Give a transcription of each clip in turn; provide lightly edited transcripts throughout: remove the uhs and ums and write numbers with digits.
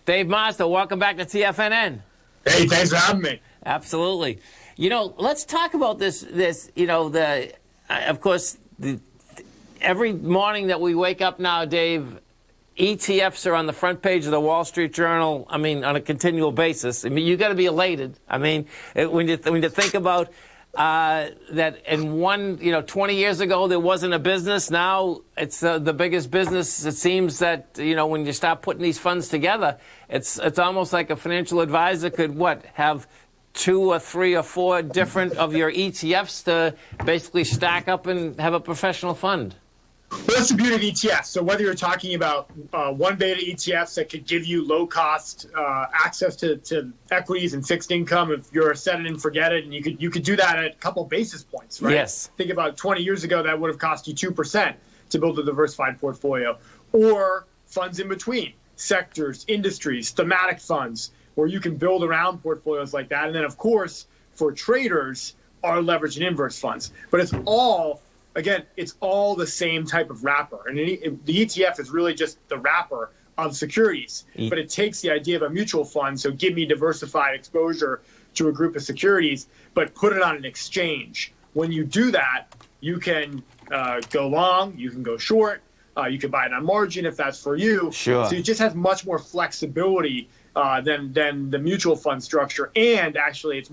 Dave Mazza, welcome back to TFNN. Hey, thanks for having me. Absolutely. Let's talk about this. Of course, every morning that we wake up now, Dave, ETFs are on the front page of the Wall Street Journal. I mean, on a continual basis. I mean, you got to be elated. I mean, when you think about that, in 20 years ago there wasn't a business. Now it's the biggest business. It seems that when you start putting these funds together, it's almost like a financial advisor could have 2 or 3 or 4 different of your ETFs to basically stack up and have a professional fund. Well, that's the beauty of ETFs. So whether you're talking about one beta ETFs that could give you low cost access to equities and fixed income, if you're a set it and forget it, and you could do that at a couple basis points, right? Yes. Think about 20 years ago, that would have cost you 2% to build a diversified portfolio, or funds in between, sectors, industries, thematic funds, where you can build around portfolios like that. And then, of course, for traders, are leverage and inverse funds. But it's all the same type of wrapper. And the ETF is really just the wrapper of securities. But it takes the idea of a mutual fund, so give me diversified exposure to a group of securities, but put it on an exchange. When you do that, you can go long, you can go short, you can buy it on margin if that's for you. Sure. So it just has much more flexibility than the mutual fund structure. And actually,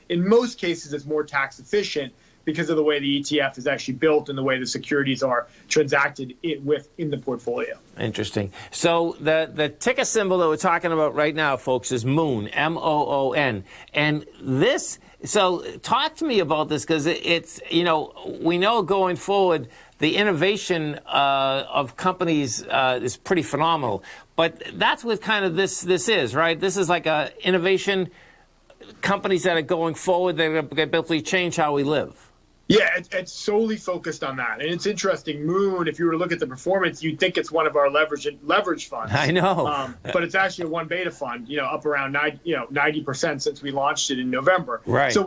in most cases, it's more tax efficient, because of the way the ETF is actually built and the way the securities are transacted in the portfolio. Interesting. So the ticker symbol that we're talking about right now, folks, is Moon, MOON. And so talk to me about this, because it's, we know going forward, the innovation of companies is pretty phenomenal. But that's what kind of this is, right? This is like a innovation, companies that are going forward, they're going to basically change how we live. Yeah, it's solely focused on that. And it's interesting, Moon, if you were to look at the performance, you'd think it's one of our leverage funds. I know. But it's actually a one beta fund, up around 90% since we launched it in November. Right. So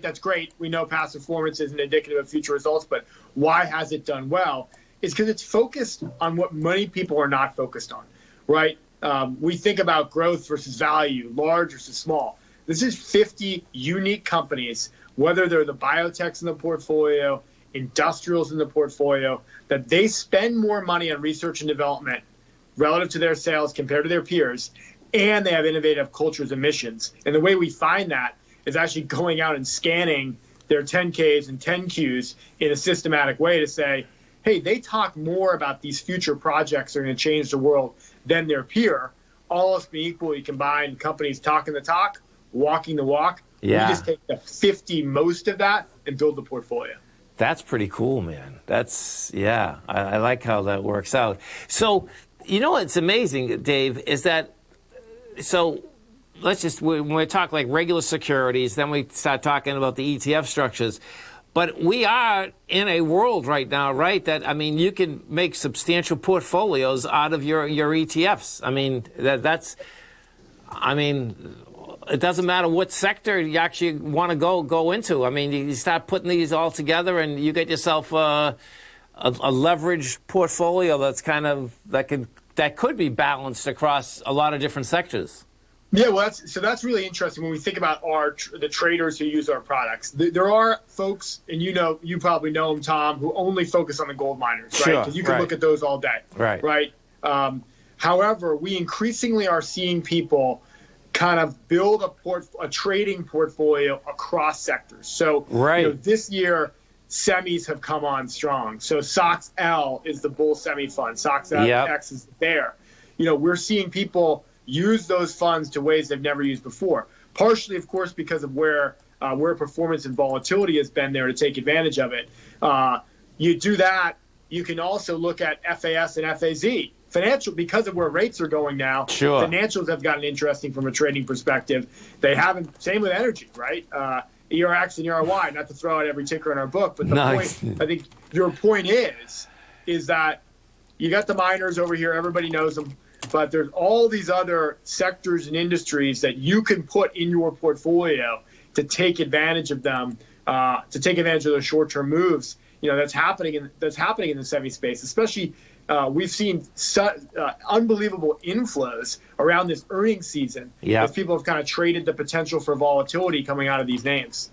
that's great. We know past performance isn't indicative of future results, but why has it done well? It's because it's focused on what many people are not focused on, right? We think about growth versus value, large versus small. This is 50 unique companies, whether they're the biotechs in the portfolio, industrials in the portfolio, that they spend more money on research and development relative to their sales compared to their peers, and they have innovative cultures and missions. And the way we find that is actually going out and scanning their 10Ks and 10Qs in a systematic way to say, hey, they talk more about these future projects that are going to change the world than their peer. All else being equal, you combine companies talking the talk, walking the walk. Yeah. We just take the 50 most of that and build the portfolio. That's pretty cool, man. I like how that works out. So, what's amazing, Dave, is that, so when we talk like regular securities, then we start talking about the ETF structures. But we are in a world right now, right, that, you can make substantial portfolios out of your ETFs. It doesn't matter what sector you actually want to go into. You start putting these all together, and you get yourself a leveraged portfolio that could be balanced across a lot of different sectors. Yeah, well, that's really interesting when we think about the traders who use our products. There are folks, and you probably know them, Tom, who only focus on the gold miners, right? Because you can look at those all day, right? However, we increasingly are seeing people kind of build a trading portfolio across sectors. So this year, semis have come on strong. So SOX L is the bull semi fund. SOX X is there. We're seeing people use those funds to ways they've never used before. Partially, of course, because of where performance and volatility has been there to take advantage of it. You do that. You can also look at FAS and FAZ. Financial, because of where rates are going now, sure, financials have gotten interesting from a trading perspective. They haven't, same with energy, right? ERX and ERY, not to throw out every ticker in our book, but the point, I think your point is that you got the miners over here, everybody knows them, but there's all these other sectors and industries that you can put in your portfolio to take advantage of them, to take advantage of those short-term moves. That's happening in the semi space, especially we've seen unbelievable inflows around this earnings season Yeah. as people have kind of traded the potential for volatility coming out of these names.